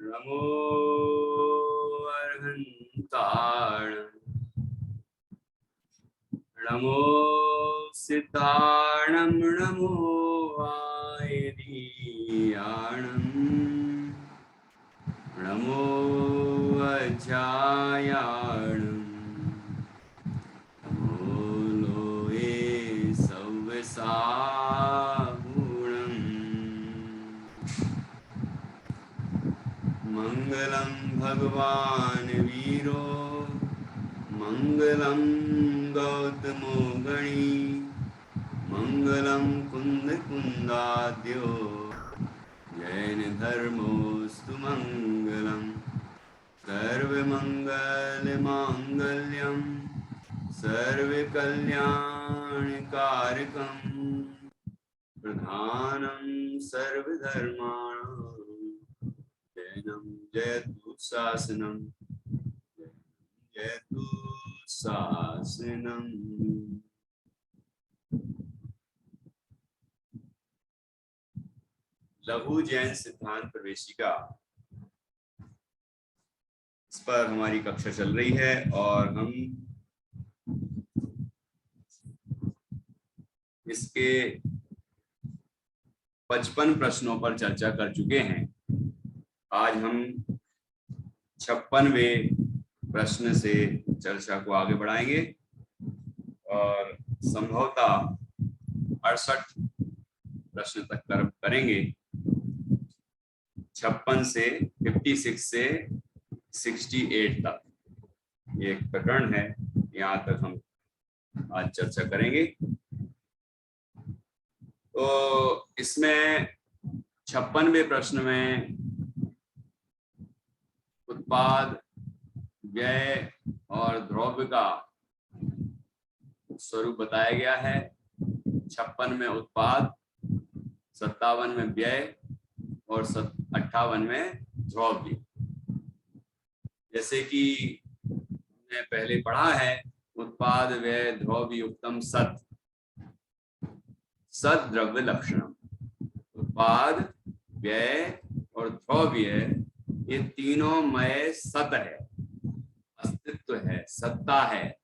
नमो अर्हन्ताण नमो सिताणं नमो आयदीयाणं नमो अजायाणं नमो लोये सव्यसाहूणं मंगलम भगवान वीरो मंगलम गौतमो गणी मंगलम कुंद कुंदाद्यो जैन धर्मोस्तु मंगलम सर्वमंगल मांगल्यम सर्वकल्याणकारकम प्रधानम सर्वधर्माणां जैनम जयतु शासनम जयतु शासनम। लघु जैन सिद्धांत प्रवेशिका, इस पर हमारी कक्षा चल रही है और हम इसके 55 प्रश्नों पर चर्चा कर चुके हैं। आज हम 56वें प्रश्न से चर्चा को आगे बढ़ाएंगे और संभवतः 68 प्रश्न तक करेंगे। 56 से 56 से 68 तक ये एक प्रकरण है, यहाँ तक हम आज चर्चा करेंगे। तो इसमें 56वें प्रश्न में उत्पाद, व्यय और द्रव्य का स्वरूप बताया गया है। 56 में उत्पाद, 57 में व्यय और 58 में द्रव्य। जैसे कि हमने पहले पढ़ा है, उत्पाद व्यय द्रव्य युक्तम सत् सद द्रव्य लक्षणम। उत्पाद, व्यय और द्रव्य ये तीनों मय सत है, अस्तित्व है, सत्ता है,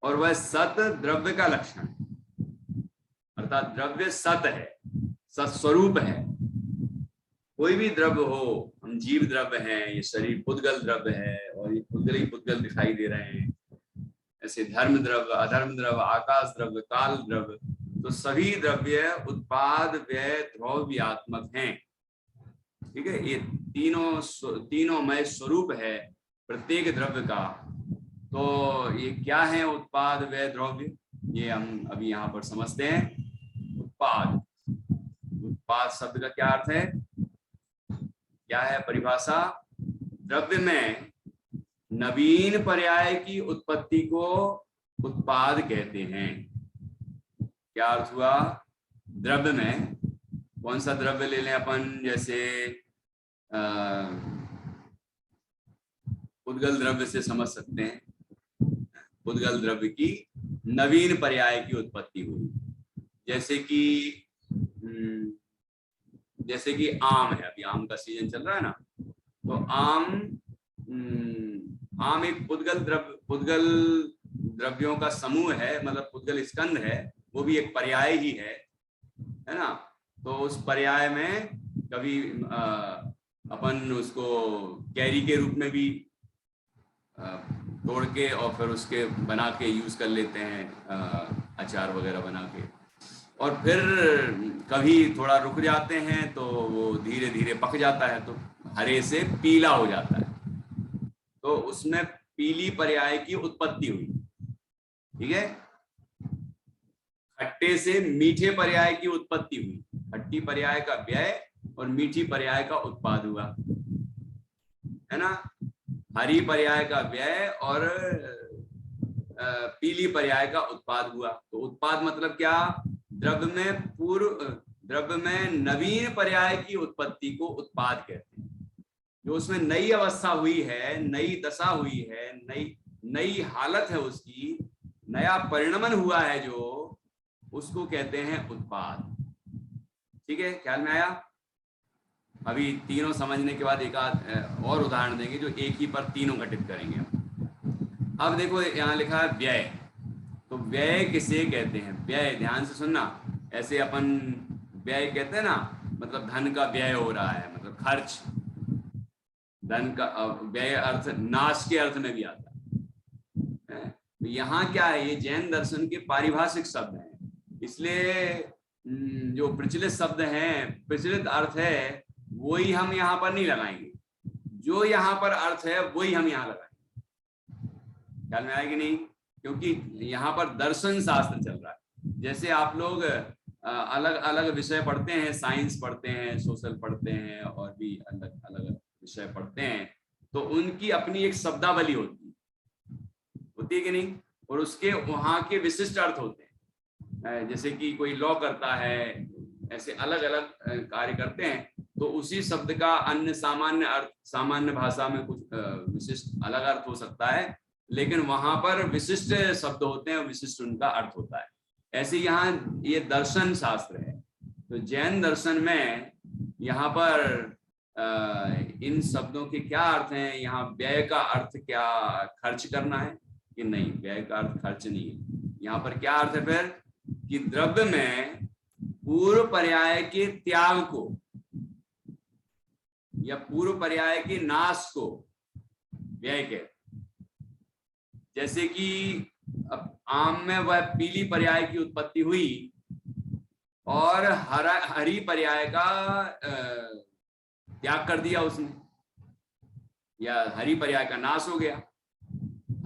और वह सत द्रव्य का लक्षण है। अर्थात द्रव्य सत है, सत्स्वरूप है। कोई भी द्रव्य हो, हम जीव द्रव्य हैं, ये शरीर पुद्गल द्रव्य है और ये पुद्गल ही पुद्गल दिखाई दे रहे हैं। ऐसे धर्म द्रव्य, अधर्म द्रव्य, आकाश द्रव्य, काल द्रव्य, तो सभी द्रव्य उत्पाद व्यय द्रव्यात्मक हैं। ठीक है, ये तीनों मय स्वरूप है प्रत्येक द्रव्य का। तो ये क्या है उत्पाद व्यय द्रव्य, ये हम अभी यहाँ पर समझते हैं। उत्पाद शब्द का क्या अर्थ है, क्या है परिभाषा? द्रव्य में नवीन पर्याय की उत्पत्ति को उत्पाद कहते हैं। क्या अर्थ हुआ? द्रव्य में कौन सा द्रव्य ले लें अपन, जैसे पुद्गल द्रव्य से समझ सकते हैं। पुद्गल द्रव्य की नवीन पर्याय की उत्पत्ति हुई, जैसे कि आम है। अभी आम का सीजन चल रहा है ना, तो आम एक पुद्गल द्रव्यों का समूह है, मतलब पुद्गल स्कंध है, वो भी एक पर्याय ही है ना। तो उस पर्याय में कभी अपन उसको कैरी के रूप में भी तोड़ के और फिर उसके बना के यूज कर लेते हैं, अचार वगैरह बना के। और फिर कभी थोड़ा रुक जाते हैं तो वो धीरे धीरे पक जाता है, तो हरे से पीला हो जाता है। तो उसमें पीली पर्याय की उत्पत्ति हुई। ठीक है, खट्टे से मीठे पर्याय की उत्पत्ति हुई। खट्टी पर्याय का व्यय और मीठी पर्याय का उत्पाद हुआ, है ना। हरी पर्याय का व्यय और पीली पर्याय का उत्पाद हुआ। तो उत्पाद मतलब क्या? द्रव्य में नवीन पर्याय की उत्पत्ति को उत्पाद कहते हैं। जो उसमें नई अवस्था हुई है, नई दशा हुई है, नई हालत है, उसकी नया परिणमन हुआ है, जो उसको कहते हैं उत्पाद। ठीक है, ख्याल में आया? अभी तीनों समझने के बाद एक आध और उदाहरण देंगे जो एक ही पर तीनों घटित करेंगे। अब देखो यहाँ लिखा है व्यय, तो व्यय किसे कहते हैं? व्यय, ध्यान से सुनना, ऐसे अपन व्यय कहते हैं ना, मतलब धन का व्यय हो रहा है, मतलब खर्च, धन का व्यय अर्थ नाश के अर्थ में भी आता है। तो यहाँ क्या है, ये जैन दर्शन के पारिभाषिक शब्द हैं, इसलिए जो प्रचलित शब्द हैं, प्रचलित अर्थ है, वही हम यहाँ पर नहीं लगाएंगे, जो यहाँ पर अर्थ है वही हम यहाँ लगाएंगे। ख्याल में आएगी नहीं? क्योंकि यहाँ पर दर्शन शास्त्र चल रहा है। जैसे आप लोग अलग अलग विषय पढ़ते हैं, साइंस पढ़ते हैं, सोशल पढ़ते हैं, और भी अलग अलग विषय पढ़ते हैं, तो उनकी अपनी एक शब्दावली होती है कि नहीं? और उसके वहाँ के विशिष्ट अर्थ होते हैं। जैसे कि कोई लॉ करता है, ऐसे अलग अलग कार्य करते हैं, तो उसी शब्द का अन्य सामान्य अर्थ, सामान्य भाषा में कुछ विशिष्ट अलग अर्थ हो सकता है, लेकिन वहां पर विशिष्ट शब्द होते हैं, विशिष्ट उनका अर्थ होता है। ऐसे यहाँ ये दर्शन शास्त्र है, तो जैन दर्शन में यहाँ पर इन शब्दों के क्या अर्थ हैं? यहाँ व्यय का अर्थ क्या खर्च करना है कि नहीं? व्यय का अर्थ खर्च नहीं है। यहाँ पर क्या अर्थ है फिर? कि द्रव्य में पूर्व पर्याय के त्याग को या पूर्व पर्याय के नाश को व्यय के, जैसे कि अब आम में वह पीली पर्याय की उत्पत्ति हुई और हरी पर्याय का त्याग कर दिया उसने, या हरी पर्याय का नाश हो गया,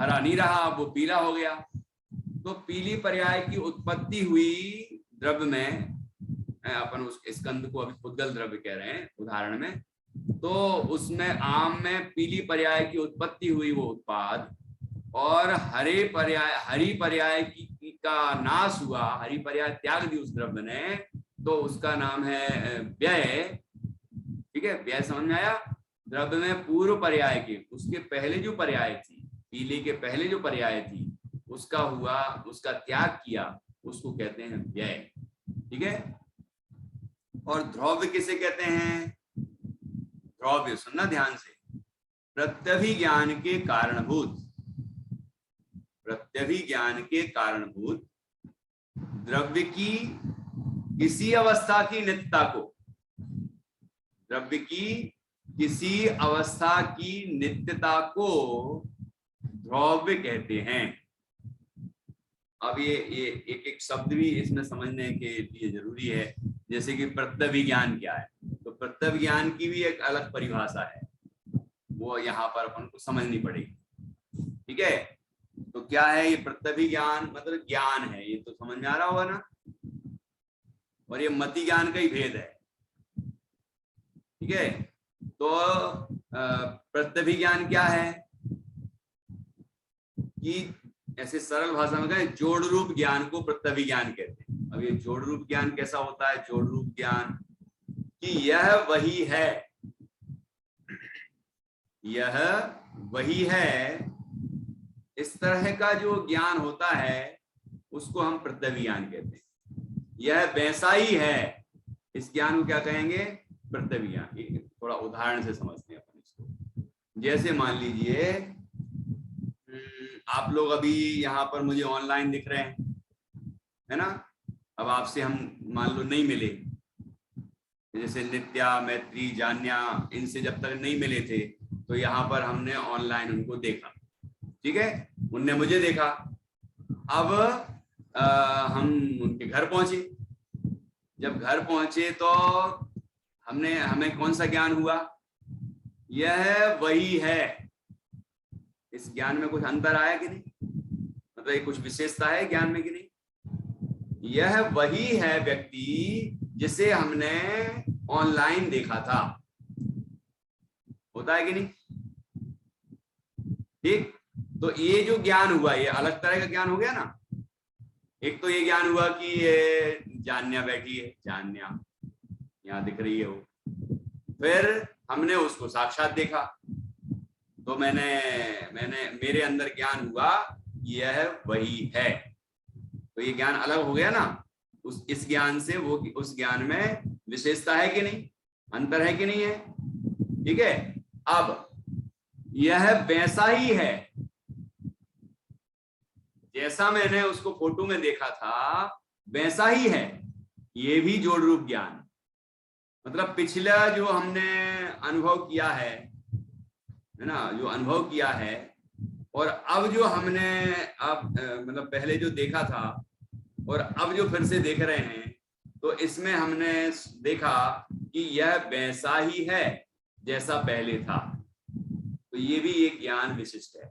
हरा नहीं रहा, वो पीला हो गया। तो पीली पर्याय की उत्पत्ति हुई द्रव्य में, अपन उस स्कंद को अभी उद्गल द्रव्य कह रहे हैं उदाहरण में, तो उसमें आम में पीली पर्याय की उत्पत्ति हुई वो उत्पाद, और हरी पर्याय की का नाश हुआ, हरी पर्याय त्याग दी उस द्रव्य ने, तो उसका नाम है व्यय। ठीक है, व्यय समझ में आया? द्रव्य में पूर्व पर्याय के, उसके पहले जो पर्याय थी, पीले के पहले जो पर्याय थी, उसका हुआ, उसका त्याग किया, उसको कहते हैं व्यय। ठीक है। और द्रव्य किसे कहते हैं? द्रव्य, सुनना ध्यान से, प्रत्यभिज्ञान के कारणभूत, प्रत्यभिज्ञान के कारणभूत द्रव्य की किसी अवस्था की नित्यता को, द्रव्य की किसी अवस्था की नित्यता को द्रव्य कहते हैं। अब ये एक एक शब्द भी इसमें समझने के लिए जरूरी है। जैसे कि प्रत्यभिज्ञान क्या है, तो प्रत्यभिज्ञान की भी एक अलग परिभाषा है, वो यहाँ पर अपन को समझनी पड़ेगी। ठीक है, तो क्या है ये प्रत्यभिज्ञान? मतलब ज्ञान है, ये तो समझ में आ रहा होगा ना। और ये मति ज्ञान का ही भेद है। ठीक है, तो प्रत्यभिज्ञान क्या है कि ऐसे सरल भाषा में कहें, जोड़ रूप ज्ञान को प्रत्यभिज्ञान कहते हैं। अब ये जोड़ रूप ज्ञान कैसा होता है? जोड़ रूप ज्ञान कि यह वही है, यह वही है, इस तरह का जो ज्ञान होता है उसको हम प्रत्यभिज्ञान कहते हैं। यह वैसा ही है, इस ज्ञान को क्या कहेंगे? प्रत्यभिज्ञान। थोड़ा उदाहरण से समझते हैं अपन इसको। जैसे मान लीजिए आप लोग अभी यहाँ पर मुझे ऑनलाइन दिख रहे हैं, है ना। अब आपसे हम मान लो नहीं मिले, जैसे नित्या, मैत्री, जान्या, इनसे जब तक नहीं मिले थे, तो यहाँ पर हमने ऑनलाइन उनको देखा। ठीक है, उनने मुझे देखा। अब हम उनके घर पहुंचे। जब घर पहुंचे तो हमें कौन सा ज्ञान हुआ? यह वही है। इस ज्ञान में कुछ अंतर आया कि नहीं? मतलब कुछ विशेषता है ज्ञान में कि नहीं? यह वही है व्यक्ति जिसे हमने ऑनलाइन देखा था। होता है कि नहीं? ठीक, तो ये जो ज्ञान हुआ, ये अलग तरह का ज्ञान हो गया ना। एक तो ये ज्ञान हुआ कि ये जान्या बैठी है, जान्या यहाँ दिख रही है वो, फिर हमने उसको साक्षात देखा, तो मेरे अंदर ज्ञान हुआ यह वही है। तो ये ज्ञान अलग हो गया ना। इस ज्ञान से वो, उस ज्ञान में विशेषता है कि नहीं? अंतर है कि नहीं है? ठीक है, अब यह वैसा ही है जैसा मैंने उसको फोटो में देखा था, वैसा ही है ये भी जोड़ रूप ज्ञान। मतलब पिछला जो हमने अनुभव किया है ना, जो अनुभव किया है, और अब जो हमने अब मतलब पहले जो देखा था और अब जो फिर से देख रहे हैं, तो इसमें हमने देखा कि यह वैसा ही है जैसा पहले था। तो ये भी एक ज्ञान विशिष्ट है।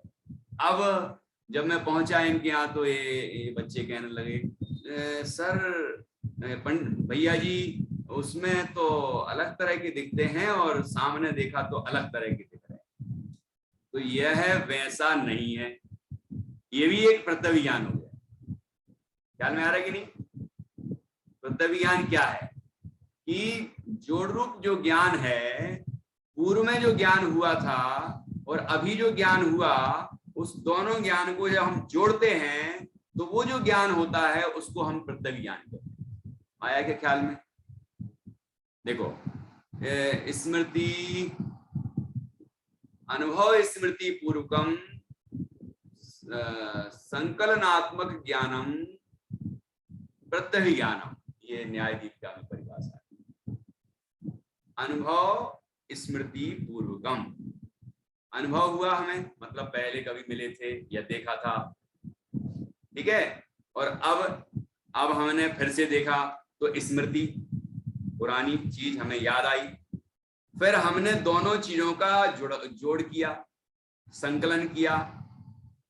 अब जब मैं पहुंचा इनके यहाँ तो ये बच्चे कहने लगे सर भैया जी उसमें तो अलग तरह के दिखते हैं और सामने देखा तो अलग तरह के दिख रहे हैं। तो यह वैसा नहीं है, ये भी एक प्रत्यभिज्ञान हो गया। ख्याल में आ रहा है कि नहीं? प्रत्यभिज्ञान क्या है कि जोड़ रूप जो ज्ञान है, पूर्व में जो ज्ञान हुआ था और अभी जो ज्ञान हुआ, उस दोनों ज्ञान को जब हम जोड़ते हैं तो वो जो ज्ञान होता है उसको हम प्रत्यभिज्ञान कहते हैं। आया क्या ख्याल में? देखो स्मृति, अनुभव स्मृति पूर्वकम संकलनात्मक ज्ञानम प्रत्यभिज्ञानम, ये न्यायदीपिका में परिभाषा है। अनुभव स्मृति पूर्वकम, अनुभव हुआ हमें मतलब पहले कभी मिले थे या देखा था, ठीक है, और अब हमने फिर से देखा तो स्मृति, पुरानी चीज हमें याद आई। फिर हमने दोनों चीजों का जोड़ किया, संकलन किया,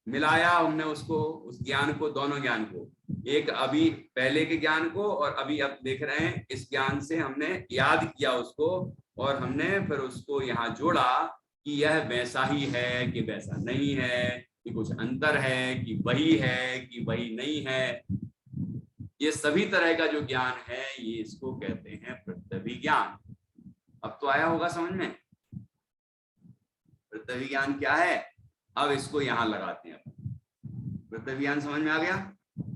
मिलाया हमने उसको, उस ज्ञान को, दोनों ज्ञान को, एक अभी पहले के ज्ञान को और अभी अब देख रहे हैं इस ज्ञान से हमने याद किया उसको, और हमने फिर उसको यहाँ जोड़ा कि यह वैसा ही है कि वैसा नहीं है, कि कुछ अंतर है कि वही है कि वही नहीं है। ये सभी तरह का जो ज्ञान है ये इसको कहते हैं प्रत्यभिज्ञान। अब तो आया होगा समझ में प्रत्यभिज्ञान क्या है। अब इसको यहाँ लगाते हैं। प्रत्यभिज्ञान समझ में आ गया?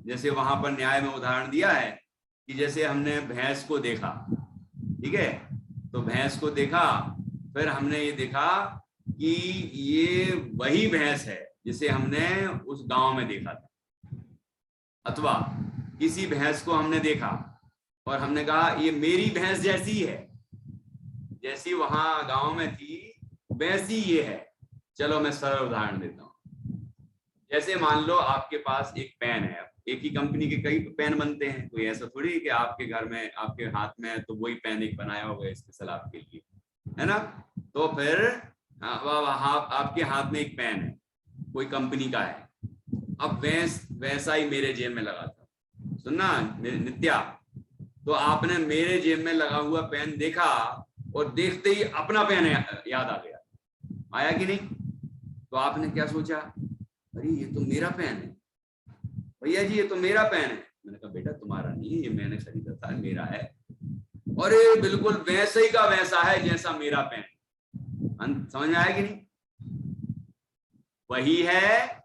जैसे वहां पर न्याय में उदाहरण दिया है कि जैसे हमने भैंस को देखा, ठीक है, तो भैंस को देखा, फिर हमने ये देखा कि ये वही भैंस है जिसे हमने उस गांव में देखा था, अथवा किसी भैंस को हमने देखा और हमने कहा ये मेरी भैंस जैसी है, जैसी वहां गांव में थी वैसी ये है। चलो मैं सरल उदाहरण देता हूं। जैसे मान लो आपके पास एक पेन है, एक ही कंपनी के कई पेन बनते हैं, कोई ऐसा थोड़ी कि आपके घर में आपके हाथ में है तो वही पेन एक बनाया होगा स्पेशल आपके लिए, है ना। तो फिर आपके हाथ में एक पेन है, कोई कंपनी का है। अब वैसा ही मेरे जेब में लगा था, सुनना नित्या, तो आपने मेरे जेब में लगा हुआ पेन देखा और देखते ही अपना पेन याद आ गया, आया कि नहीं? तो आपने क्या सोचा, अरे ये तो मेरा पेन है, भैया जी ये तो मेरा पेन है। मैंने कहा बेटा तुम्हारा नहीं है, ये मैंने खरीदा था, मेरा है। और ये बिल्कुल वैसे ही का वैसा है जैसा मेरा पेन। समझ में आया कि नहीं? वही है,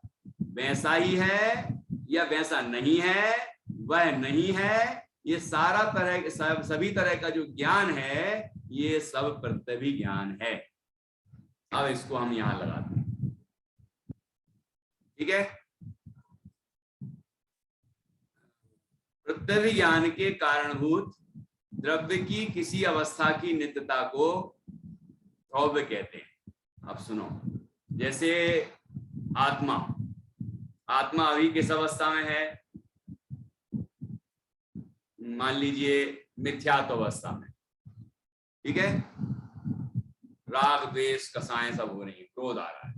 वैसा ही है, या वैसा नहीं है, वह नहीं है, ये सारा तरह सभी तरह का जो ज्ञान है ये सब प्रत्यभिज्ञान है। अब इसको हम यहां लगाते हैं, ठीक है। प्रत्यभिज्ञान के कारणभूत द्रव्य की किसी अवस्था की नित्यता को द्रव्य कहते हैं। अब सुनो, जैसे आत्मा अभी किस अवस्था में है? मान लीजिए मिथ्यात्व अवस्था में, ठीक है। राग द्वेष कसाएं सब हो रही है, क्रोध आ रहा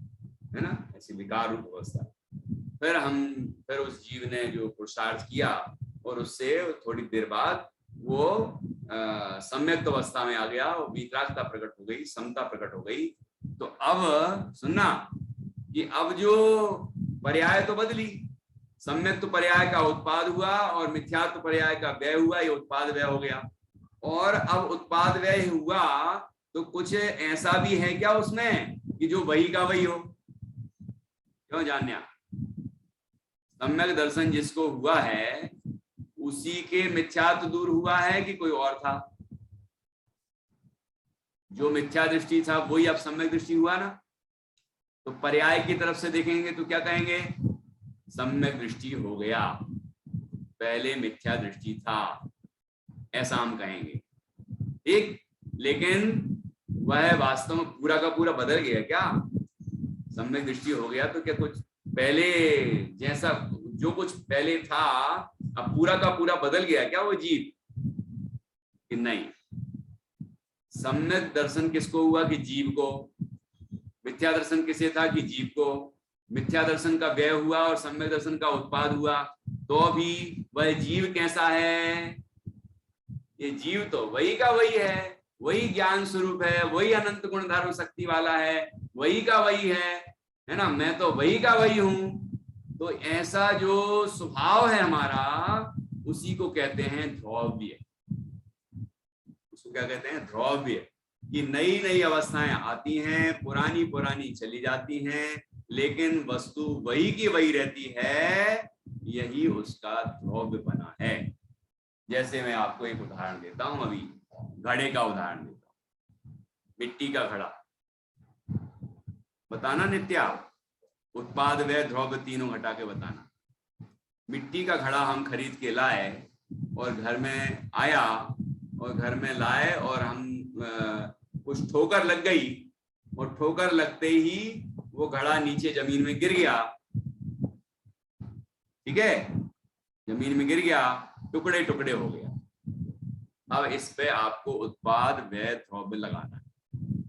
है ना, ऐसी विकार रूप अवस्था। फिर उस जीव ने जो पुरुषार्थ किया और उससे थोड़ी देर बाद वो सम्यक्त अवस्था में आ गया, वो वितरागता प्रकट हो गई, समता प्रकट हो गई। तो अब सुनना कि अब जो पर्याय तो बदली, सम्यक्त पर्याय का उत्पाद हुआ और मिथ्यात्व पर्याय का व्यय हुआ, ये उत्पाद व्यय हो गया। और अब उत्पाद व्यय हुआ तो कुछ ऐसा भी है क्या उसमें कि जो वही का वही हो? क्यों जान्या? सम्यक दर्शन जिसको हुआ है उसी के मिथ्यात्व दूर हुआ है कि कोई और था? जो मिथ्या दृष्टि था वही अब सम्यक दृष्टि हुआ ना। तो पर्याय की तरफ से देखेंगे तो क्या कहेंगे, सम्यक दृष्टि हो गया, पहले मिथ्या दृष्टि था, ऐसा हम कहेंगे। ठीक, लेकिन वह वास्तव में पूरा का पूरा बदल गया क्या? सम्यक दृष्टि हो गया तो क्या कुछ पहले जैसा जो कुछ पहले था अब पूरा का पूरा बदल गया क्या वो जीव? कि नहीं, सम्यक दर्शन किसको हुआ? कि जीव को। मिथ्या दर्शन किसे था? कि जीव को। मिथ्या दर्शन का व्यय हुआ और सम्यक दर्शन का उत्पाद हुआ, तो भी वह जीव कैसा है? ये जीव तो वही का वही है, वही ज्ञान स्वरूप है, वही अनंत गुण धर्म शक्ति वाला है, वही का वही है ना, मैं तो वही का वही हूं। तो ऐसा जो स्वभाव है हमारा, उसी को कहते हैं ध्रुव्य। उसको क्या कहते हैं? ध्रुव्य। कि नई नई अवस्थाएं आती हैं, पुरानी पुरानी चली जाती हैं, लेकिन वस्तु वही की वही रहती है, यही उसका ध्रुव्य बना है। जैसे मैं आपको एक उदाहरण देता हूं, अभी घड़े का उदाहरण देता हूं। मिट्टी का घड़ा, बताना नित्या, उत्पाद व्यय ध्रुव तीनों घटा के बताना। मिट्टी का घड़ा हम खरीद के लाए और घर में आया, और घर में लाए और हम कुछ ठोकर लग गई, और ठोकर लगते ही वो घड़ा नीचे जमीन में गिर गया। ठीक है, जमीन में गिर गया, टुकड़े टुकड़े हो गया। अब इस पे आपको उत्पाद व्यय ध्रुव लगाना है।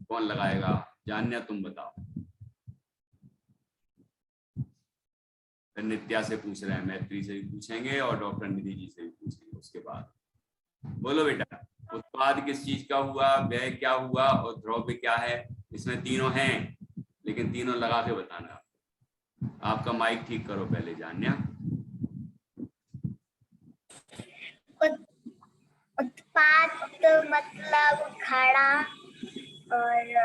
कौन लगाएगा? जान्या तुम बताओ। फिर नित्या से पूछ रहे हैं, मैत्री से भी पूछेंगे और डॉक्टर निधि जी से भी पूछेंगे उसके बाद। बोलो बेटा, उत्पाद किस चीज का हुआ, व्यय क्या हुआ और ध्रुव क्या है? इसमें तीनों हैं, लेकिन तीनों लगा के बताना। आपका माइक ठीक करो पहले जान्या। उत्पाद मतलब घड़ा, और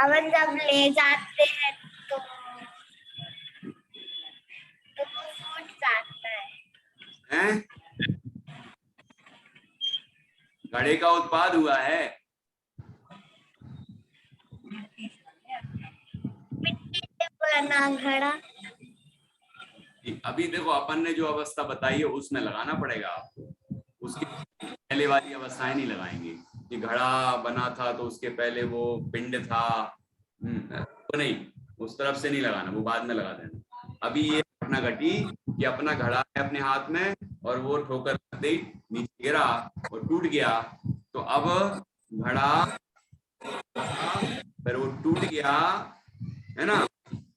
अपन जब ले जाते हैं तो वो फूट जाता है। घड़े का उत्पाद हुआ है, मिट्टी से बना घड़ा। अभी देखो अपन ने जो अवस्था बताई है उसमें लगाना पड़ेगा आपको, उसकी पहले वाली अवस्थाएं नहीं लगाएंगे कि घड़ा बना था तो उसके पहले वो पिंड था, तो नहीं, उस तरफ से नहीं लगाना, वो बाद में लगा देना। अभी ये घटना घटी कि अपना घड़ा है अपने हाथ में और वो ठोकर लगते ही नीचे गिरा और टूट गया, तो अब घड़ा फिर वो टूट गया, है ना।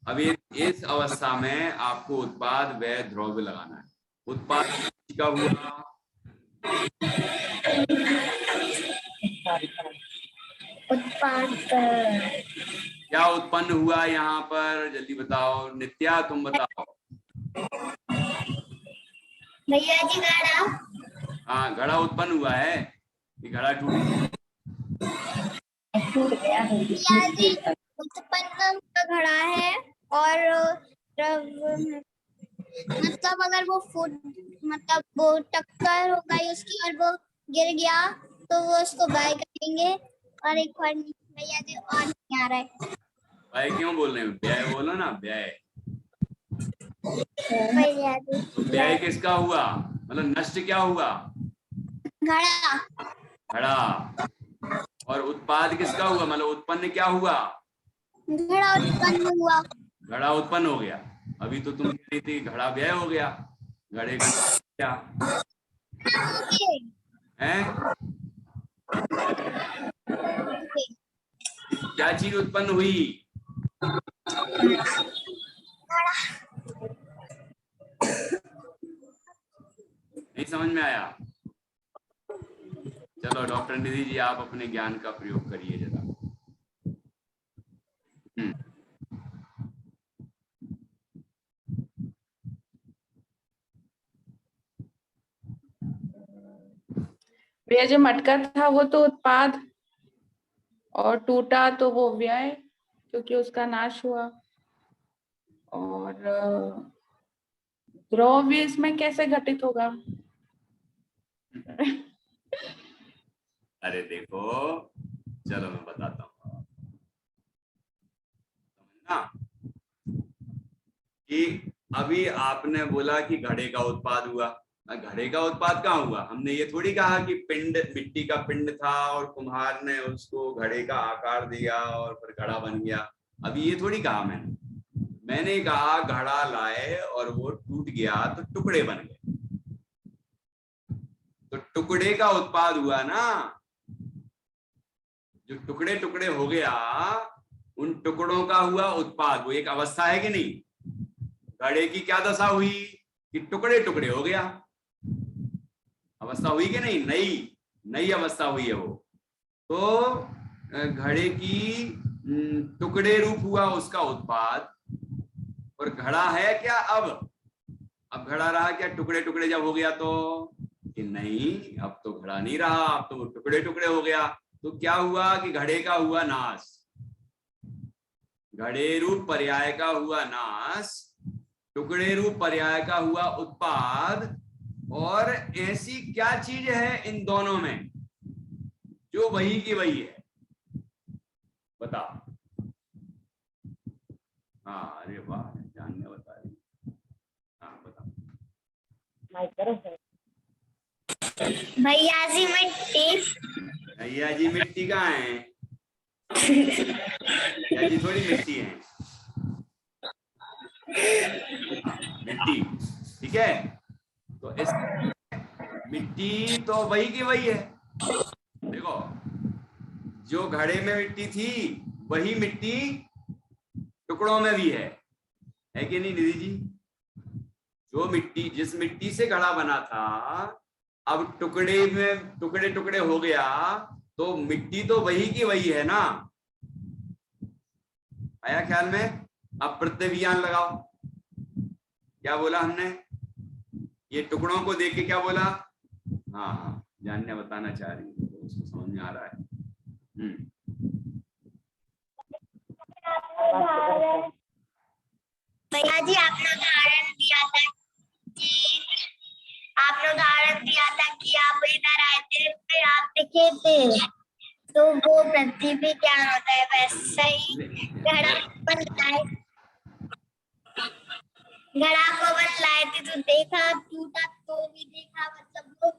अब इस अवस्था में आपको उत्पाद व्यय ध्रुव लगाना है। उत्पाद का हुआ, उत्पाद क्या उत्पन्न हुआ यहाँ पर? जल्दी बताओ नित्या, तुम बताओ। भैया जी घड़ा। हाँ, घड़ा उत्पन्न हुआ है कि घड़ा टूट गया? उत्पन्न का घड़ा है, और मतलब अगर वो फूट, मतलब वो टक्कर हो गई उसकी और वो गिर गया तो वो उसको बाय करेंगे। और एक बार भैया जी और नहीं आ रहा है। भाई क्यों बोल रहे हो? व्यय बोलो ना, व्यय। भैया जी तो व्यय किसका हुआ? मतलब नष्ट क्या हुआ? घड़ा। घड़ा। और उत्पाद किसका हुआ? मतलब उत्पन्न क्या हुआ? घड़ा उत्पन्न हुआ। घड़ा उत्पन्न हो गया। अभी तो तुम कह रही थी घड़ा व्यय हो गया, घड़े का क्या है? क्या चीज उत्पन्न हुई? नहीं समझ में आया? चलो डॉक्टर निधि जी, आप अपने ज्ञान का प्रयोग करिए जरा। व्यय जो मटका था वो तो उत्पाद, और टूटा तो वो व्यय क्योंकि उसका नाश हुआ। और द्रव्य इसमें कैसे घटित होगा? अरे देखो, चलो मैं बताता हूँ, समझना कि अभी आपने बोला कि घड़े का उत्पाद हुआ। घड़े का उत्पाद कहाँ हुआ? हमने ये थोड़ी कहा कि पिंड, मिट्टी का पिंड था और कुम्हार ने उसको घड़े का आकार दिया और फिर घड़ा बन गया। अभी ये थोड़ी कहा मैंने कहा घड़ा लाए और वो टूट गया तो टुकड़े बन गए, तो टुकड़े का उत्पाद हुआ ना। जो टुकड़े टुकड़े हो गया, उन टुकड़ों का हुआ उत्पाद। वो एक अवस्था है कि नहीं? घड़े की क्या दशा हुई कि टुकड़े टुकड़े हो गया, अवस्था हुई कि नहीं? नई अवस्था हुई है वो। तो घड़े की टुकड़े रूप हुआ उसका उत्पाद। और घड़ा है क्या अब घड़ा रहा क्या टुकड़े टुकड़े जब हो गया तो? कि नहीं, अब तो घड़ा नहीं रहा, अब तो वो टुकड़े टुकड़े हो गया। तो क्या हुआ कि घड़े का हुआ नाश, घड़े रूप पर्याय का हुआ नाश, टुकड़े रूप पर्याय का हुआ उत्पाद। और ऐसी क्या चीज है इन दोनों में जो वही की वही है? बता। हाँ, अरे वाह, जानने बता रही। हाँ बता। भैया जी मिट्टी। भैया जी मिट्टी कहाँ है? भैया जी थोड़ी मिट्टी है। मिट्टी, ठीक है। तो इस मिट्टी तो वही की वही है। देखो, जो घड़े में मिट्टी थी वही मिट्टी टुकड़ों में भी है कि नहीं निधि जी? जो मिट्टी, जिस मिट्टी से घड़ा बना था, अब टुकड़े में टुकड़े टुकड़े हो गया, तो मिट्टी तो वही की वही है ना। आया ख्याल में? अब प्रत्यभिज्ञान लगाओ। क्या बोला हमने? ये टुकड़ों को देख के क्या बोला? हाँ, जानने बताना चाह रही है तो उसको समझ में आ रहा है। भैया जी आपने उदाहरण दिया था कि आप इधर आए थे, फिर आप दिखे थे, तो वो प्रतिभिज्ञान होता है। वैसे ही घड़ा को बतलाए थे तो देखा, टूटा तो भी देखा, मतलब वो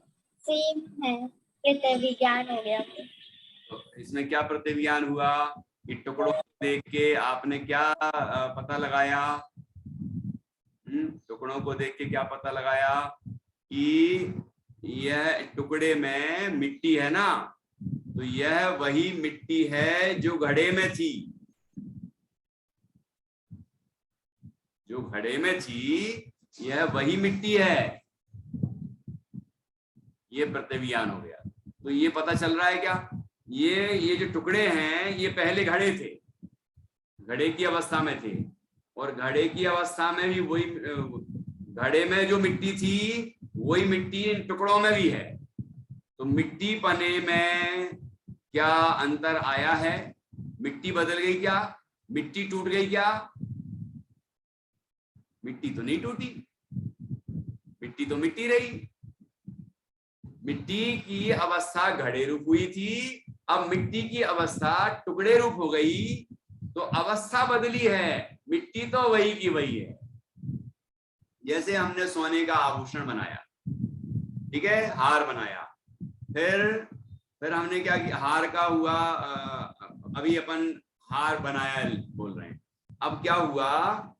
सेम है। प्रतिभिज्ञान हो गया। तो इसमें क्या प्रतिज्ञान हुआ कि टुकड़ों को देख के आपने क्या पता लगाया? टुकड़ों को देख के क्या पता लगाया कि यह टुकड़े में मिट्टी है ना, तो यह वही मिट्टी है जो घड़े में थी। जो घड़े में थी यह वही मिट्टी है। ये प्रतिज्ञान हो गया। तो ये पता चल रहा है क्या? ये जो टुकड़े हैं ये पहले घड़े थे, घड़े की अवस्था में थे। और घड़े की अवस्था में भी वही, घड़े में जो मिट्टी थी वही मिट्टी इन टुकड़ों में भी है। तो मिट्टी पने में क्या अंतर आया है? मिट्टी बदल गई क्या? मिट्टी टूट गई क्या? मिट्टी तो नहीं टूटी, मिट्टी तो मिट्टी रही। मिट्टी की अवस्था घड़े रूप हुई थी, अब मिट्टी की अवस्था टुकड़े रूप हो गई, तो अवस्था बदली है, मिट्टी तो वही की वही है। जैसे हमने सोने का आभूषण बनाया, ठीक है, हार बनाया, फिर हमने क्या किया? हार का हुआ, अभी अपन हार बनाया बोल रहे हैं। अब क्या हुआ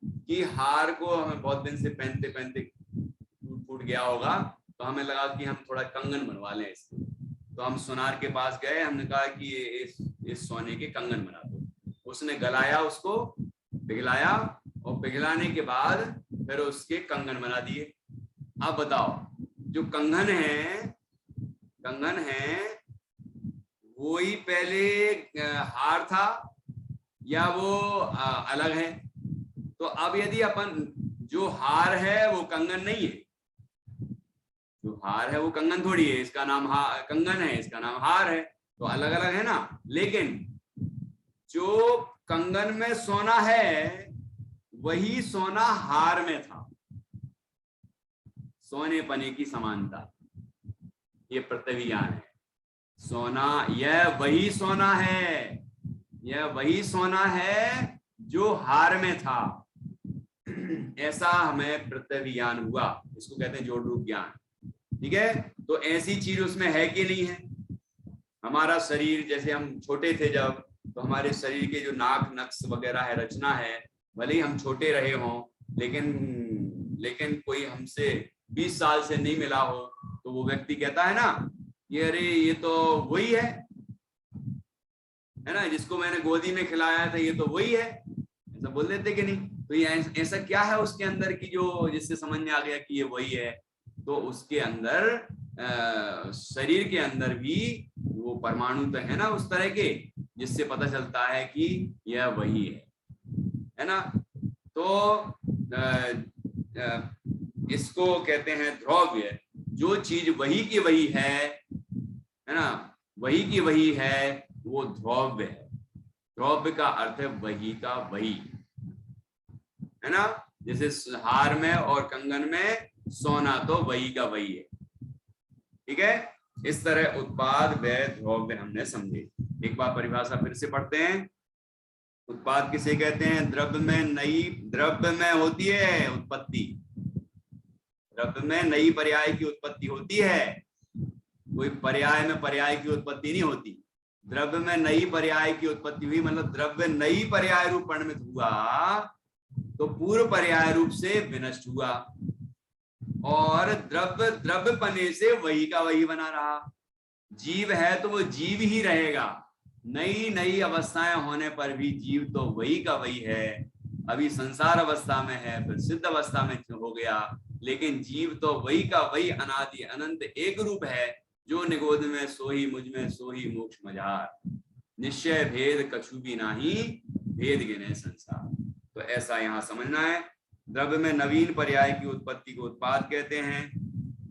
कि हार को हमें बहुत दिन से पहनते पहनते टूट गया होगा, तो हमें लगा कि हम थोड़ा कंगन बनवा लें इसको। तो हम सुनार के पास गए, हमने कहा कि इस सोने के कंगन बना दो। उसने गलाया, उसको पिघलाया, और पिघलाने के बाद फिर उसके कंगन बना दिए। अब बताओ, जो कंगन है वही पहले हार था या वो अलग है? तो अब यदि अपन, जो हार है वो कंगन नहीं है, जो हार है वो कंगन थोड़ी है, इसका नाम कंगन है, इसका नाम हार है, तो अलग अलग है ना। लेकिन जो कंगन में सोना है वही सोना हार में था, सोने पने की समानता, ये प्रतिज्ञान है। सोना, यह वही सोना है, यह वही सोना है जो हार में था। ऐसा हमें प्रत्यक्ष ज्ञान हुआ, इसको कहते हैं जोड़ रूप ज्ञान। ठीक है, तो ऐसी चीज उसमें है कि नहीं है। हमारा शरीर, जैसे हम छोटे थे जब, तो हमारे शरीर के जो नाक नक्श वगैरह है, रचना है, भले ही हम छोटे रहे हों, लेकिन कोई हमसे 20 साल से नहीं मिला हो तो वो व्यक्ति कहता है ना, ये अरे ये तो वही है ना, जिसको मैंने गोदी में खिलाया था, ये तो वही है, ऐसा बोल देते कि नहीं। तो ये ऐसा क्या है उसके अंदर की जो, जिससे समझ में आ गया कि ये वही है। तो उसके अंदर शरीर के अंदर भी वो परमाणु तो है ना उस तरह के, जिससे पता चलता है कि यह वही है ना। तो इसको कहते हैं ध्रुव्य। जो चीज वही की वही है ना, वही की वही है, वो ध्रुव्य है। ध्रुव्य का अर्थ है वही का वही, है ना। जैसे हार में और कंगन में सोना तो वही का वही है। ठीक है, इस तरह उत्पाद व ध्रुव्य हमने समझे। एक बार परिभाषा फिर से पढ़ते हैं। उत्पाद किसे कहते हैं? द्रव्य में होती है उत्पत्ति, द्रव्य में नई पर्याय की उत्पत्ति होती है, कोई पर्याय में पर्याय की उत्पत्ति नहीं होती। द्रव्य में नई पर्याय की उत्पत्ति हुई, मतलब द्रव्य नई पर्याय रूप परिणमित हुआ तो पूर्व पर्याय रूप से विनष्ट हुआ, और द्रव्य पने से वही का वही बना रहा। जीव है तो वो जीव ही रहेगा, नई नई अवस्थाएं होने पर भी जीव तो वही का वही है। अभी संसार अवस्था में है, फिर सिद्ध अवस्था में हो गया, लेकिन जीव तो वही का वही अनादि अनंत एक रूप है। जो निगोद में सोही मुझ में सोही मोक्ष मझार, निश्चय भेद कछु भी नाही, भेद गिने संसार। तो ऐसा यहाँ समझना है। द्रव्य में नवीन पर्याय की उत्पत्ति को उत्पाद कहते हैं,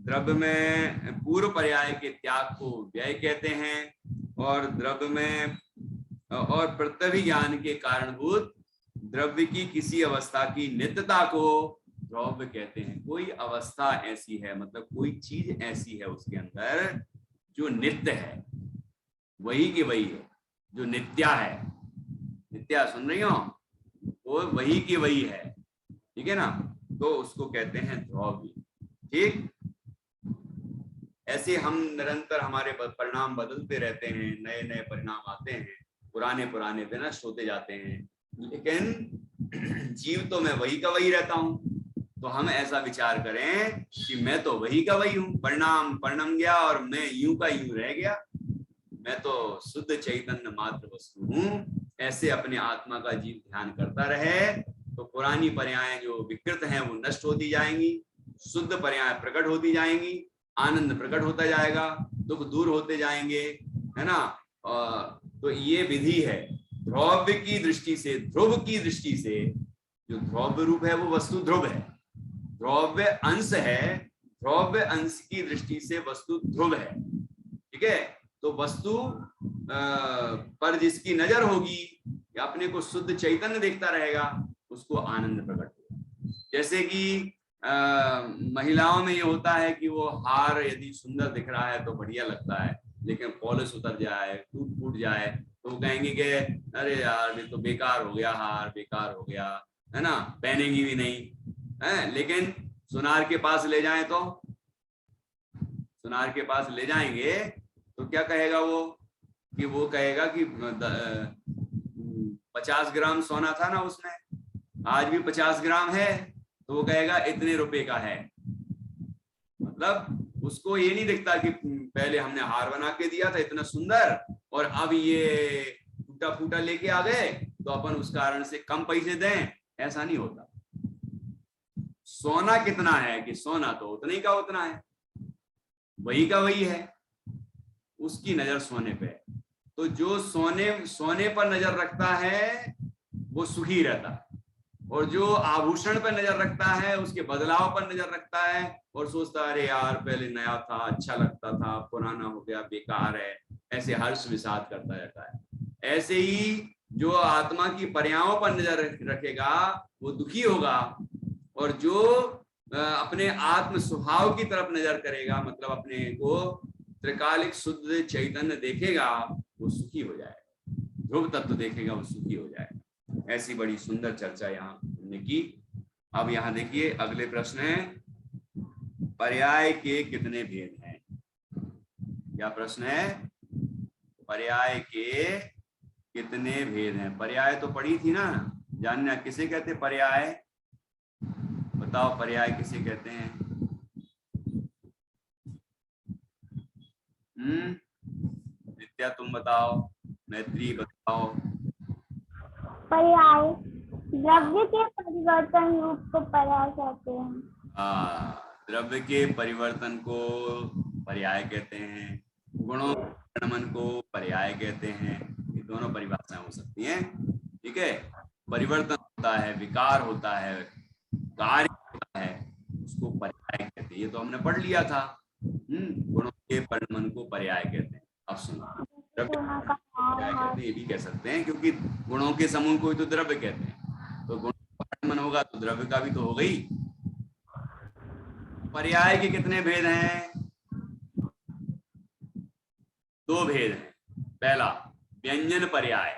द्रव्य में पूर्व पर्याय के त्याग को व्यय कहते हैं, और द्रव्य में और प्रत्यक्ष ज्ञान के कारणभूत द्रव्य की किसी अवस्था की नित्यता को ध्रुव्य कहते हैं। कोई अवस्था ऐसी है, मतलब कोई चीज ऐसी है उसके अंदर जो नित्य है, वही की वही है, जो नित्या है। नित्या सुन रही हो, वो वही की वही है, ठीक है ना, तो उसको कहते हैं ध्रुव्य। ठीक, ऐसे हम निरंतर हमारे परिणाम बदलते रहते हैं, नए नए परिणाम आते हैं, पुराने विनष्ट होते जाते हैं, लेकिन जीव तो मैं वही का वही रहता हूं। तो हम ऐसा विचार करें कि मैं तो वही का वही हूं, परिणाम गया और मैं यूं का यूं रह गया, मैं तो शुद्ध चैतन्य मात्र वस्तु हूं। ऐसे अपने आत्मा का जीव ध्यान करता रहे तो पुरानी पर्याय जो विकृत हैं वो नष्ट होती जाएंगी, शुद्ध पर्याय प्रकट होती जाएंगी, आनंद प्रकट होता जाएगा, दुख दूर होते जाएंगे, है ना। तो ये विधि है ध्रुव की दृष्टि से, ध्रुव की दृष्टि से जो ध्रुव रूप है वो वस्तु ध्रुव है, ध्रुव अंश है, ध्रुव अंश की दृष्टि से वस्तु ध्रुव है। ठीक है, तो वस्तु पर जिसकी नजर होगी या अपने को शुद्ध चैतन्य देखता रहेगा, उसको आनंद प्रकट होगा। जैसे कि महिलाओं में ये होता है कि वो हार यदि सुंदर दिख रहा है तो बढ़िया लगता है, लेकिन पॉलिश उतर जाए, टूट जाए तो वो कहेंगे कि अरे यार ये तो बेकार हो गया, हार बेकार हो गया, है ना, पहनेंगी भी नहीं है। लेकिन सुनार के पास ले जाएं तो, सुनार के पास ले जाएंगे तो क्या कहेगा वो, कि वो कहेगा कि 50 ग्राम सोना था ना उसमें, आज भी 50 ग्राम है, तो वो कहेगा इतने रुपए का है। मतलब उसको ये नहीं दिखता कि पहले हमने हार बना के दिया था इतना सुंदर और अब ये टूटा फूटा लेके आ गए तो अपन उस कारण से कम पैसे दें, ऐसा नहीं होता। सोना कितना है कि सोना तो उतना ही का उतना है, वही का वही है, उसकी नजर सोने पे। तो जो सोने पर नजर रखता है वो सुखी रहता है, और जो आभूषण पर नजर रखता है उसके बदलाव पर नजर रखता है और सोचता है अरे यार पहले नया था, अच्छा लगता था, पुराना हो गया, बेकार है, ऐसे हर्ष विषाद करता रहता है। ऐसे ही जो आत्मा की पर्यायों पर नजर रखेगा वो दुखी होगा, और जो अपने आत्म स्वभाव की तरफ नजर करेगा, मतलब अपने को त्रिकालिक शुद्ध चैतन्य देखेगा वो सुखी हो जाएगा, ध्रुव तत्व देखेगा वो सुखी हो जाएगा। ऐसी बड़ी सुंदर चर्चा यहाँ हमने की। अब यहाँ देखिए अगले प्रश्न है, पर्याय के कितने भेद हैं? क्या प्रश्न है? पर्याय के कितने भेद हैं? पर्याय तो पढ़ी थी ना, जानना किसे कहते पर्याय? बताओ पर्याय किसे कहते हैं? नित्या तुम बताओ, मैत्री बताओ। पर्याय द्रव्य के परिवर्तन रूप को पर्याय कहते हैं। द्रव्य के परिवर्तन को पर्याय कहते हैं, गुणों गणमन को पर्याय कहते हैं। ये दोनों परिभाषाएं हो सकती हैं, ठीक है। परिवर्तन होता है, विकार होता है, कार्य होता है, उसको पर्याय कहते हैं। ये तो हमने पढ़ लिया था। गुणों के परिणमन को पर्याय कहते हैं। अब सुनो, द्रव्य पर्याय कहते हैं, ये भी कह सकते हैं, क्योंकि गुणों के समूह को ही तो द्रव्य कहते हैं। तो गुण का परिणमन होगा तो द्रव्य का भी तो हो गई। पर्याय के कितने भेद हैं? 2 भेद हैं। पहला व्यंजन पर्याय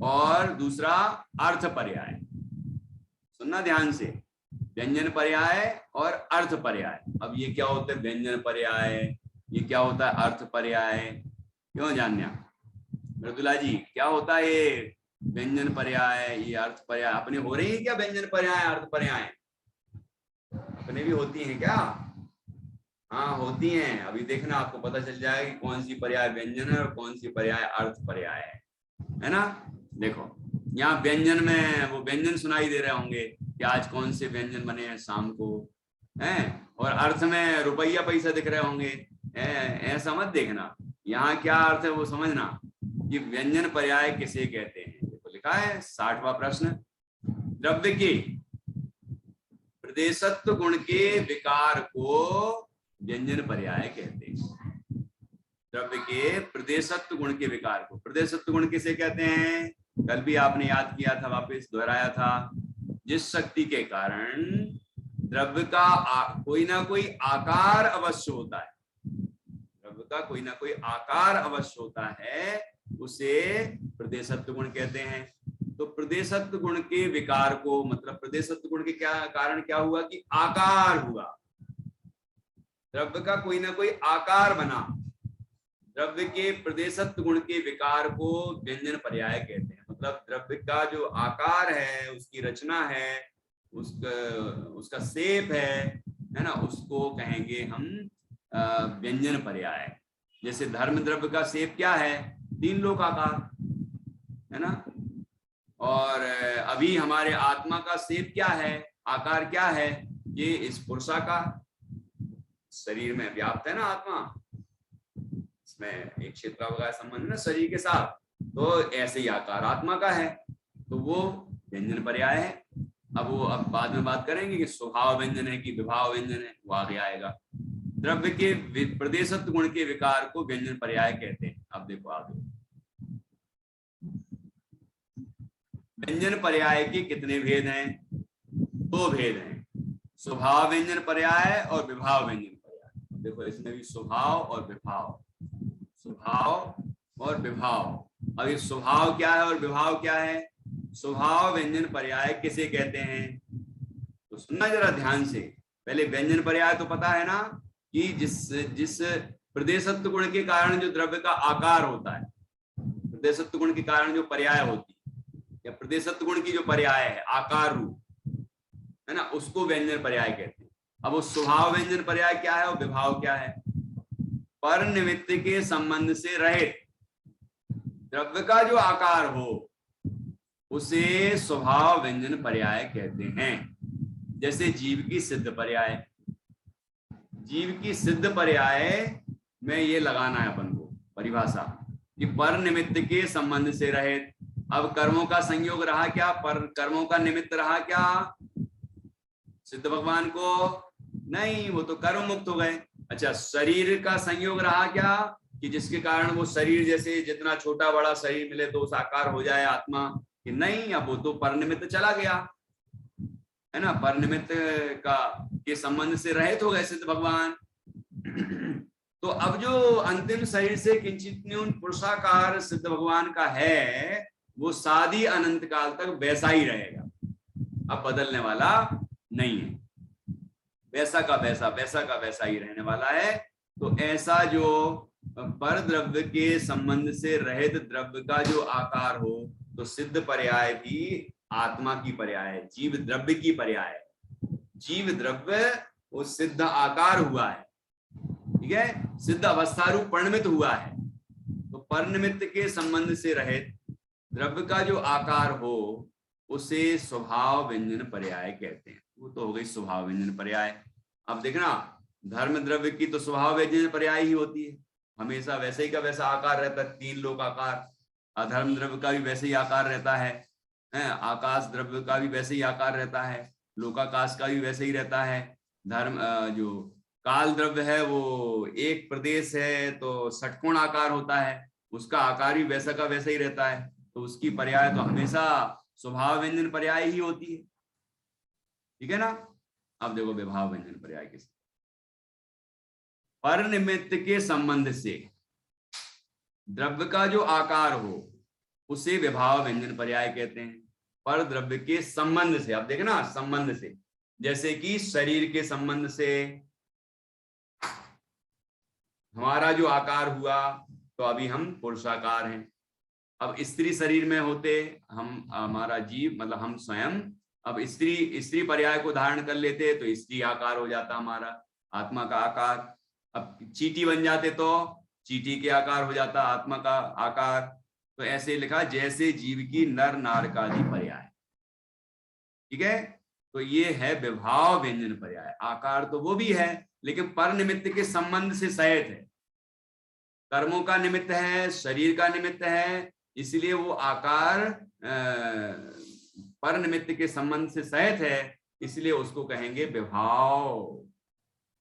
और दूसरा अर्थ पर्याय। सुनना ध्यान से, व्यंजन पर्याय और अर्थ पर्याय। अब ये क्या होता है व्यंजन पर्याय, ये क्या होता है अर्थ पर्याय? क्यों जानना मृदुला जी, क्या होता है ये व्यंजन पर्याय, ये अर्थ पर्याय? अपने हो रही है क्या व्यंजन पर्याय अर्थ पर्याय? अपने भी होती हैं क्या? हाँ होती हैं। अभी देखना आपको पता चल जाएगा कि कौन सी पर्याय व्यंजन है और कौन सी पर्याय अर्थ पर्याय है ना। देखो यहाँ व्यंजन में वो व्यंजन सुनाई दे रहे होंगे कि आज कौन से व्यंजन बने हैं शाम को, हैं, और अर्थ में रुपया पैसा दिख रहे होंगे। ऐसा मत देखना, यहाँ क्या अर्थ है वो समझना कि व्यंजन पर्याय किसे कहते हैं। देखो लिखा है 60वां प्रश्न, द्रव्य के प्रदेशत्व गुण के विकार को व्यंजन पर्याय कहते हैं। द्रव्य के प्रदेशत्व गुण के विकार को, प्रदेशत्व गुण किसे कहते हैं? कल भी आपने याद किया था, वापस दोहराया था। जिस शक्ति के कारण द्रव्य का कोई ना कोई आकार अवश्य होता है, द्रव्य का कोई ना कोई आकार अवश्य होता है, उसे प्रदेशत्व गुण कहते हैं। तो प्रदेशत्व गुण के विकार को, मतलब प्रदेशत्व गुण के क्या कारण क्या हुआ कि आकार हुआ, द्रव्य का कोई ना कोई आकार बना। द्रव्य के प्रदेशत्व गुण के विकार को व्यंजन पर्याय कहते हैं। मतलब द्रव्य का जो आकार है, उसकी रचना है, उसका शेप है ना, उसको कहेंगे हम व्यंजन पर्याय। जैसे धर्म द्रव्य का शेप क्या है? 3 लोकाकार है ना। और अभी हमारे आत्मा का शेप क्या है, आकार क्या है? ये इस पुरुषाकार, शरीर में व्याप्त है ना आत्मा, इसमें एक क्षेत्रावकाश संबंध ना शरीर के साथ, तो ऐसे ही आकार आत्मा का है, तो वो व्यंजन पर्याय है। अब बाद में बात करेंगे कि स्वभाव व्यंजन है कि विभाव व्यंजन है, वो आगे आएगा। द्रव्य के प्रदेशत्व गुण के विकार को व्यंजन पर्याय कहते हैं। अब देखो आगे, व्यंजन पर्याय के कितने भेद हैं? 2 भेद हैं, स्वभाव व्यंजन पर्याय और विभाव व्यंजन पर्याय। देखो इसमें भी स्वभाव और विभाव, स्वभाव और विभाव। अब ये स्वभाव क्या है और विभाव क्या है? स्वभाव व्यंजन पर्याय किसे कहते हैं? तो सुनना जरा ध्यान से। पहले व्यंजन पर्याय तो पता है ना कि जिस प्रदेशत्व गुण के कारण जो द्रव्य का आकार होता है, प्रदेशत्व गुण के कारण जो पर्याय होती है, या प्रदेशत्व गुण की जो पर्याय है आकार रूप है ना, उसको व्यंजन पर्याय कहते हैं। अब वो स्वभाव व्यंजन पर्याय क्या है और विभाव क्या है? पर निमित्त के संबंध से रहित द्रव्य का जो आकार हो उसे स्वभाव व्यंजन पर्याय कहते हैं। जैसे जीव की सिद्ध पर्याय, जीव की सिद्ध पर्याय में ये लगाना है अपन को परिभाषा कि पर निमित्त के संबंध से रहित। अब कर्मों का संयोग रहा क्या? पर कर्मों का निमित्त रहा क्या सिद्ध भगवान को? नहीं, वो तो कर्म मुक्त हो गए। अच्छा, शरीर का संयोग रहा क्या कि जिसके कारण वो शरीर, जैसे जितना छोटा बड़ा शरीर मिले तो उस आकार हो जाए आत्मा, कि नहीं, अब वो तो पर निमित्त चला गया है ना, पर निमित्त का के संबंध से रहित हो गए सिद्ध भगवान। तो अब जो अंतिम शरीर से किंचित न्यून पुरुषाकार सिद्ध भगवान का है, वो सादी अनंत काल तक वैसा ही रहेगा, अब बदलने वाला नहीं है, वैसा का वैसा, वैसा का वैसा ही रहने वाला है। तो ऐसा जो पर द्रव्य के संबंध से रहित द्रव्य का जो आकार हो, तो सिद्ध पर्याय भी आत्मा की पर्याय है, जीव द्रव्य की पर्याय है। जीव द्रव्य वो सिद्ध आकार हुआ है, ठीक है, सिद्ध अवस्था रूप परिणमित हुआ है। तो परिणमित के संबंध से रहित द्रव्य का जो आकार हो, उसे स्वभाव व्यंजन पर्याय कहते हैं। वो तो हो गई स्वभाव व्यंजन पर्याय। अब देखना, धर्म द्रव्य की तो स्वभाव व्यंजन पर्याय ही होती है, हमेशा वैसे ही का वैसा आकार रहता है, 3 लोक आकार। अधर्म द्रव्य का भी वैसे ही आकार रहता है, आकाश द्रव्य का भी वैसे ही आकार रहता है, लोकाकाश का भी वैसे ही रहता है। धर्म जो काल द्रव्य है वो एक प्रदेश है तो षटकोण आकार होता है, उसका आकार भी वैसा का वैसा ही रहता है, तो उसकी पर्याय तो हमेशा स्वभाव व्यंजन पर्याय ही होती है, ठीक है ना। अब देखो विभाव व्यंजन पर्याय किस पर निमित्त के संबंध से द्रव्य का जो आकार हो, उसे विभाव व्यंजन पर्याय कहते हैं। पर द्रव्य के संबंध से, अब देखना संबंध से, जैसे कि शरीर के संबंध से हमारा जो आकार हुआ, तो अभी हम पुरुषाकार हैं। अब स्त्री शरीर में होते हम, हमारा जीव मतलब हम स्वयं, अब स्त्री पर्याय को धारण कर लेते तो स्त्री आकार हो जाता हमारा आत्मा का आकार। अब चींटी बन जाते तो चींटी के आकार हो जाता आत्मा का आकार। तो ऐसे लिखा जैसे जीव की नर नारकादि पर्याय, ठीक है। तो ये है विभाव व्यंजन पर्याय। आकार तो वो भी है, लेकिन पर निमित्त के संबंध से सहित है, कर्मों का निमित्त है, शरीर का निमित्त है, इसलिए वो आकार पर निमित्त के संबंध से सहित है, इसलिए उसको कहेंगे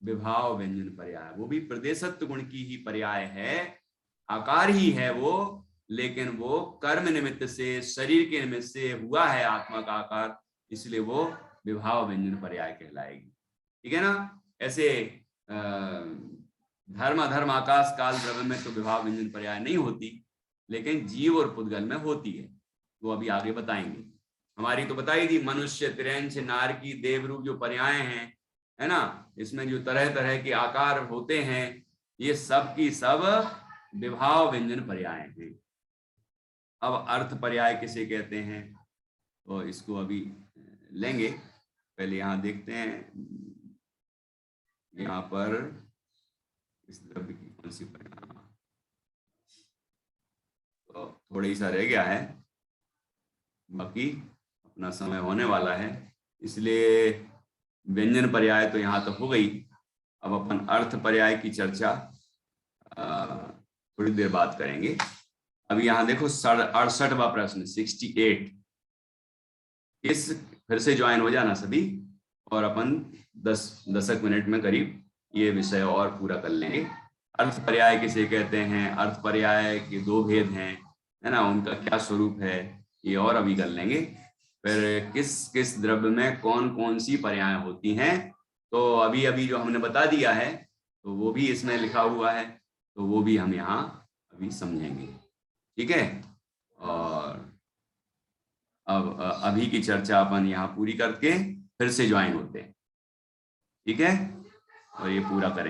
विभाव व्यंजन पर्याय। वो भी प्रदेशत्व गुण की ही पर्याय है, आकार ही है वो, लेकिन वो कर्म निमित्त से, शरीर के निमित्त से हुआ है आत्मा का आकार, इसलिए वो विभाव व्यंजन पर्याय कहलाएगी, ठीक है ना। ऐसे धर्म अधर्म आकाश काल द्रव्य में तो विभाव व्यंजन पर्याय नहीं होती, लेकिन जीव और पुद्गल में होती है, वो अभी आगे बताएंगे। हमारी तो बताई थी मनुष्य, तिरंच, नारकी, देवरूप जो पर्याय हैं, है ना, इसमें जो तरह तरह के आकार होते हैं, ये सब की सब विभाव व्यंजन पर्याय हैं। अब अर्थ पर्याय किसे कहते हैं, तो इसको अभी लेंगे, पहले यहाँ देखते हैं, यहाँ पर इस द्रव्य की कौन सी पर्याय, तो थोड़ा ही सा रह गया है, बाकी अपना समय होने वाला है, इसलिए व्यंजन पर्याय तो यहाँ तक हो गई। अब अपन अर्थ पर्याय की चर्चा थोड़ी देर बाद करेंगे। अब यहाँ देखो 68वां प्रश्न 68, इस फिर से ज्वाइन हो जाना सभी, और अपन 10 मिनट में करीब ये विषय और पूरा कर लेंगे। अर्थ पर्याय किसे कहते हैं, अर्थ पर्याय के 2 भेद हैं, है ना, उनका क्या स्वरूप है, ये और अभी कर लेंगे। फिर किस किस द्रव्य में कौन कौन सी पर्याय होती हैं, तो अभी जो हमने बता दिया है, तो वो भी इसमें लिखा हुआ है, तो वो भी हम यहाँ अभी समझेंगे, ठीक है। और अब अभी की चर्चा अपन यहाँ पूरी करके फिर से ज्वाइन होते हैं, ठीक है, और ये पूरा करेंगे।